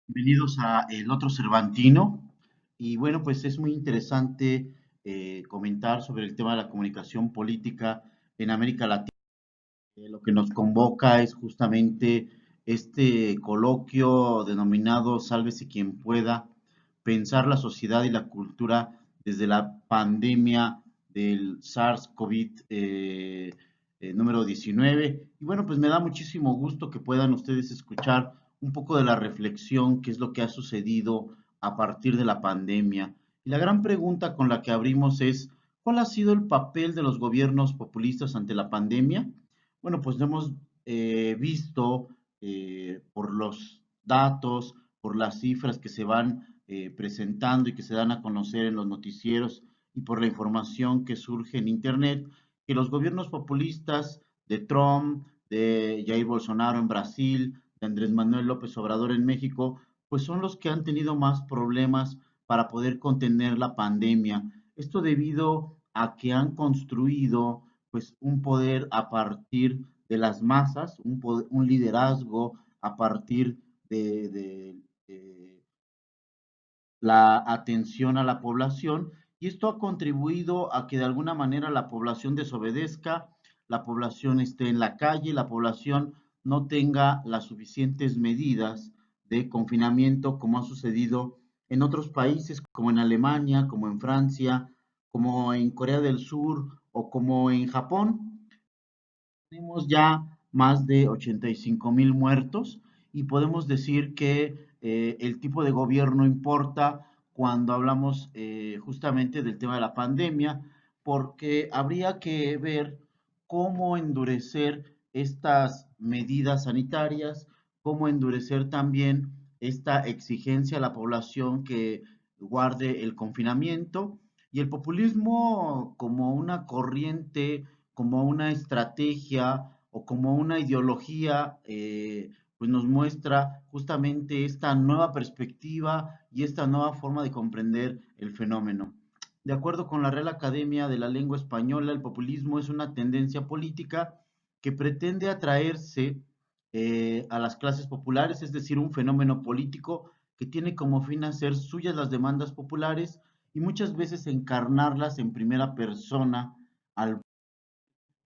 Bienvenidos a El Otro Cervantino. Y bueno, pues es muy interesante comentar sobre el tema de la comunicación política en América Latina. Lo que nos convoca es justamente este coloquio denominado Sálvese quien pueda, pensar la sociedad y la cultura desde la pandemia del SARS-CoV número 19. Y bueno, pues me da muchísimo gusto que puedan ustedes escuchar un poco de la reflexión, qué es lo que ha sucedido a partir de la pandemia. Y la gran pregunta con la que abrimos es, ¿cuál ha sido el papel de los gobiernos populistas ante la pandemia? Bueno, pues lo hemos visto por los datos, por las cifras que se van presentando y que se dan a conocer en los noticieros y por la información que surge en Internet, que los gobiernos populistas de Trump, de Jair Bolsonaro en Brasil, de Andrés Manuel López Obrador en México, pues son los que han tenido más problemas para poder contener la pandemia. Esto debido a que han construido pues un poder a partir de las masas, un liderazgo a partir de la atención a la población, y esto ha contribuido a que de alguna manera la población desobedezca, la población esté en la calle, la población no tenga las suficientes medidas de confinamiento como ha sucedido en otros países como en Alemania, como en Francia, como en Corea del Sur o como en Japón. Tenemos ya más de 85,000 muertos y podemos decir que el tipo de gobierno importa cuando hablamos justamente del tema de la pandemia, porque habría que ver cómo endurecer estas medidas sanitarias, cómo endurecer también esta exigencia a la población que guarde el confinamiento y el populismo como una corriente, como una estrategia o como una ideología, pues nos muestra justamente esta nueva perspectiva y esta nueva forma de comprender el fenómeno. De acuerdo con la Real Academia de la Lengua Española, el populismo es una tendencia política que pretende atraerse a las clases populares, es decir, un fenómeno político que tiene como fin hacer suyas las demandas populares y muchas veces encarnarlas en primera persona al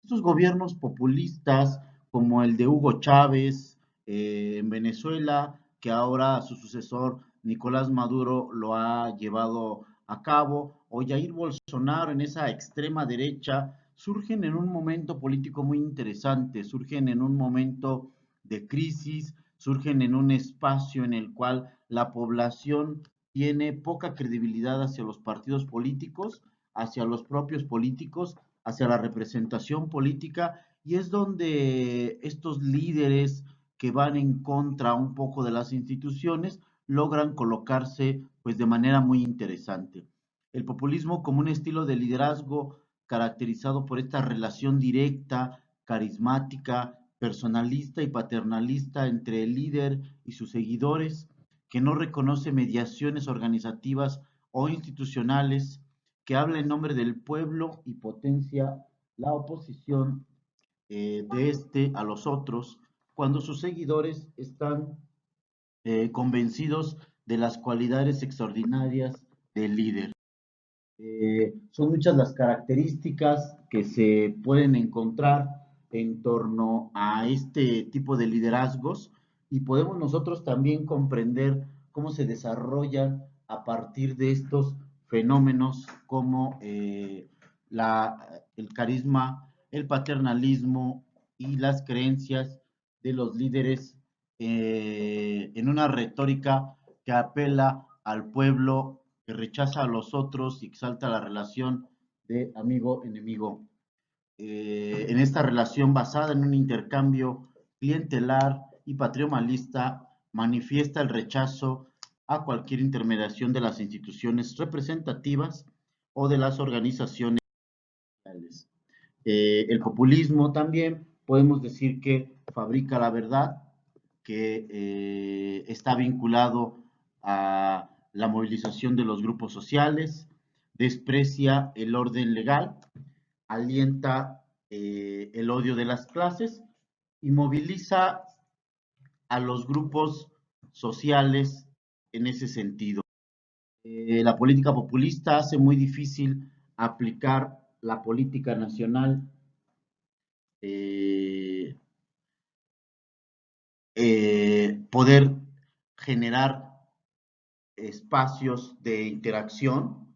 estos gobiernos populistas como el de Hugo Chávez en Venezuela, que ahora su sucesor Nicolás Maduro lo ha llevado a cabo, o Jair Bolsonaro en esa extrema derecha, surgen en un momento político muy interesante, surgen en un momento de crisis, surgen en un espacio en el cual la población tiene poca credibilidad hacia los partidos políticos, hacia los propios políticos, hacia la representación política, y es donde estos líderes que van en contra un poco de las instituciones logran colocarse pues de manera muy interesante. El populismo como un estilo de liderazgo caracterizado por esta relación directa, carismática, personalista y paternalista entre el líder y sus seguidores, que no reconoce mediaciones organizativas o institucionales, que habla en nombre del pueblo y potencia la oposición de este a los otros, cuando sus seguidores están convencidos de las cualidades extraordinarias del líder. Son muchas las características que se pueden encontrar en torno a este tipo de liderazgos y podemos nosotros también comprender cómo se desarrollan a partir de estos fenómenos como el carisma, el paternalismo y las creencias de los líderes en una retórica que apela al pueblo, que rechaza a los otros y exalta la relación de amigo-enemigo. En esta relación basada en un intercambio clientelar y patrimonialista, manifiesta el rechazo a cualquier intermediación de las instituciones representativas o de las organizaciones sociales. El populismo también podemos decir que fabrica la verdad, que está vinculado a la movilización de los grupos sociales, desprecia el orden legal, alienta el odio de las clases y moviliza a los grupos sociales en ese sentido. La política populista hace muy difícil aplicar la política nacional, eh, poder generar espacios de interacción.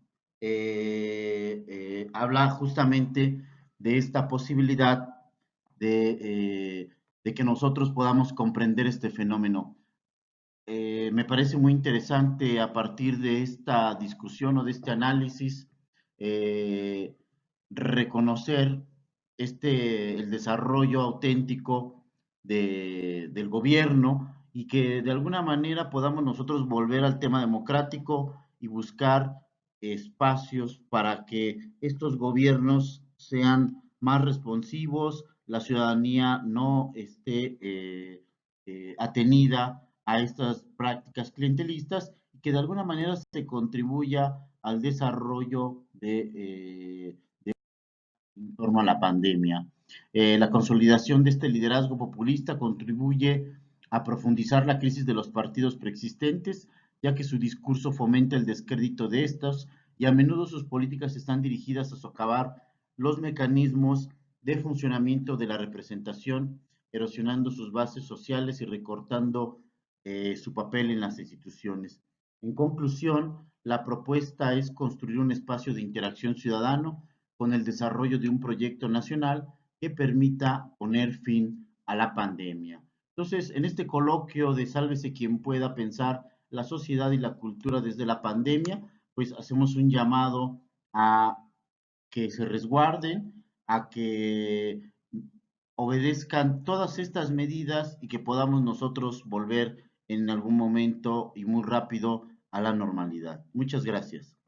Habla justamente de esta posibilidad de, de que nosotros podamos comprender este fenómeno. Me parece muy interesante a partir de esta discusión o de este análisis, eh, reconocer el desarrollo auténtico del gobierno y que de alguna manera podamos nosotros volver al tema democrático y buscar espacios para que estos gobiernos sean más responsivos, la ciudadanía no esté atenida a estas prácticas clientelistas y que de alguna manera se contribuya al desarrollo en torno a la pandemia. La consolidación de este liderazgo populista contribuye a profundizar la crisis de los partidos preexistentes, ya que su discurso fomenta el descrédito de estos y a menudo sus políticas están dirigidas a socavar los mecanismos de funcionamiento de la representación, erosionando sus bases sociales y recortando su papel en las instituciones. En conclusión, la propuesta es construir un espacio de interacción ciudadano con el desarrollo de un proyecto nacional que permita poner fin a la pandemia. Entonces, en este coloquio de Sálvese quien pueda pensar la sociedad y la cultura desde la pandemia, pues hacemos un llamado a que se resguarden, a que obedezcan todas estas medidas y que podamos nosotros volver en algún momento y muy rápido a la normalidad. Muchas gracias.